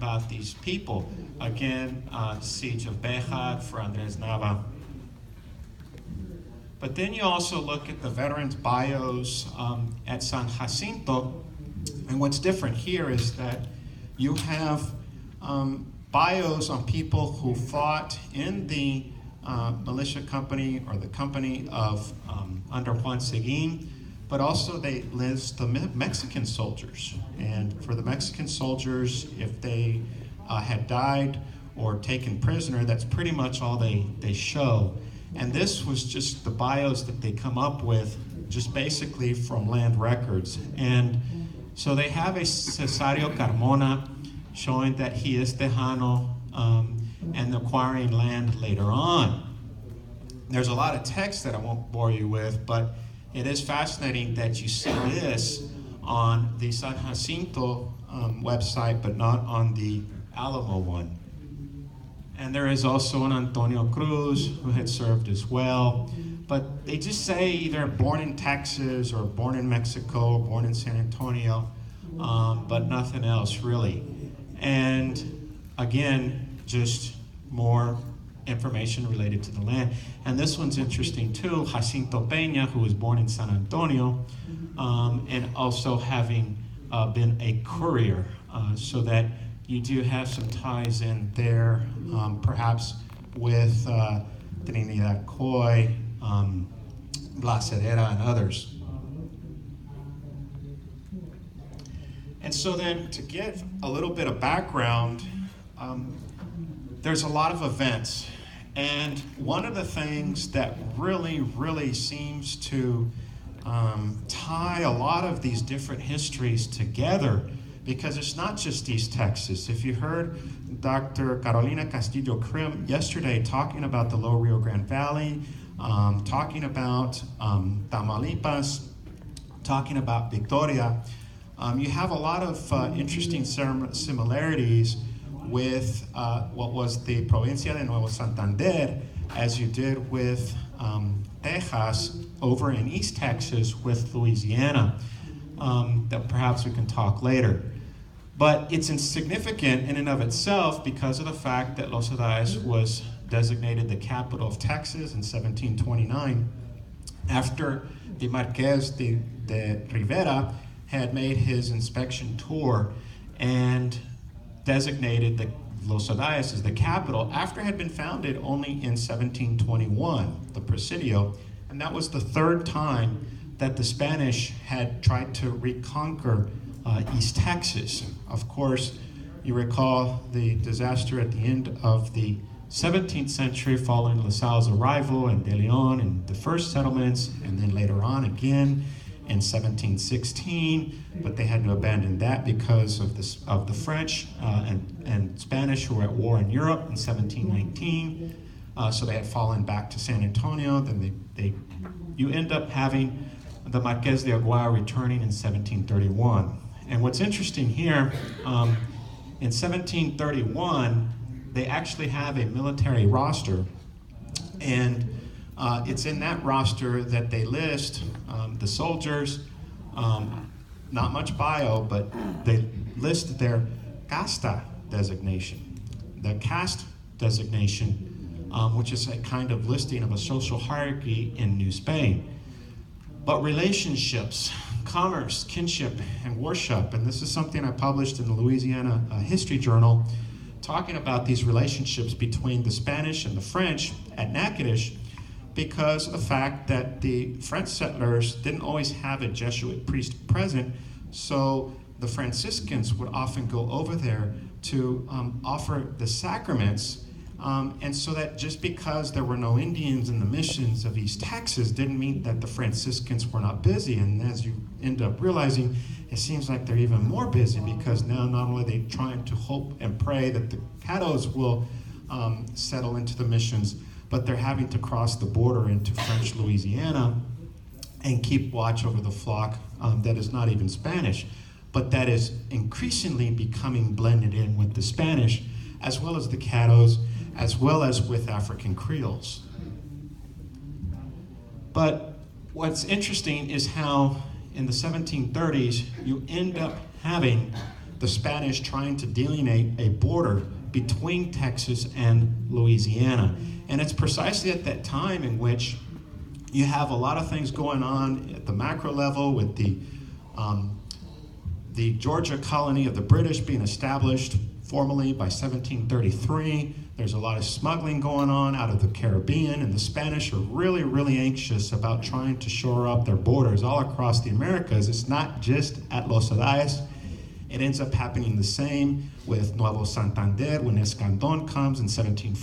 about these people. Again, Siege of Béjar for Andrés Nava. But then you also look at the veterans' bios at San Jacinto, and what's different here is that you have bios on people who fought in the militia company or the company of under Juan Seguin, but also they list the Mexican soldiers. And for the Mexican soldiers, if they had died or taken prisoner, that's pretty much all they show. And this was just the bios that they come up with, just basically from land records. And so they have a Cesario Carmona showing that he is Tejano and acquiring land later on. There's a lot of text that I won't bore you with, but it is fascinating that you see this on the San Jacinto website, but not on the Alamo one. And there is also an Antonio Cruz who had served as well. But they just say either born in Texas or born in Mexico, or born in San Antonio, but nothing else really. And again, just more information related to the land. And this one's interesting too, Jacinto Peña, who was born in San Antonio, and also having been a courier, so that you do have some ties in there, perhaps with Trinidad Coy, Blas Herrera, and others. And so then to give a little bit of background, there's a lot of events. And one of the things that really seems to tie a lot of these different histories together, because it's not just East Texas. If you heard Dr. Carolina Castillo Krim yesterday talking about the Lower Rio Grande Valley, talking about Tamaulipas, talking about Victoria, you have a lot of interesting similarities with what was the Provincia de Nuevo Santander, as you did with Texas over in East Texas with Louisiana, that perhaps we can talk later. But it's insignificant in and of itself because of the fact that Los Adayes was designated the capital of Texas in 1729 after the Marqués de Rivera had made his inspection tour and designated the Los Adayes as the capital after it had been founded only in 1721, the Presidio, and that was the third time that the Spanish had tried to reconquer East Texas. Of course, you recall the disaster at the end of the 17th century following La Salle's arrival in De Leon and the first settlements, and then later on again in 1716, but they had to abandon that because of the French and Spanish who were at war in Europe in 1719. So they had fallen back to San Antonio. Then you end up having the Marqués de Aguirre returning in 1731. And what's interesting here, in 1731, they actually have a military roster, and it's in that roster that they list the soldiers, not much bio, but they list their casta designation, the caste designation, which is a kind of listing of a social hierarchy in New Spain. But relationships, commerce, kinship, and worship, and this is something I published in the Louisiana History Journal, talking about these relationships between the Spanish and the French at Natchitoches, because of the fact that the French settlers didn't always have a Jesuit priest present, so the Franciscans would often go over there to offer the sacraments, and so that just because there were no Indians in the missions of East Texas didn't mean that the Franciscans were not busy. And as you end up realizing, it seems like they're even more busy, because now not only are they trying to hope and pray that the Caddos will settle into the missions, but they're having to cross the border into French Louisiana and keep watch over the flock that is not even Spanish, but that is increasingly becoming blended in with the Spanish, as well as the Caddos, as well as with African Creoles. But what's interesting is how in the 1730s you end up having the Spanish trying to delineate a border between Texas and Louisiana. And it's precisely at that time in which you have a lot of things going on at the macro level with the Georgia colony of the British being established formally by 1733. There's a lot of smuggling going on out of the Caribbean, and the Spanish are really, really anxious about trying to shore up their borders all across the Americas. It's not just at Los Adayes. It ends up happening the same with Nuevo Santander when Escandon comes in 1740.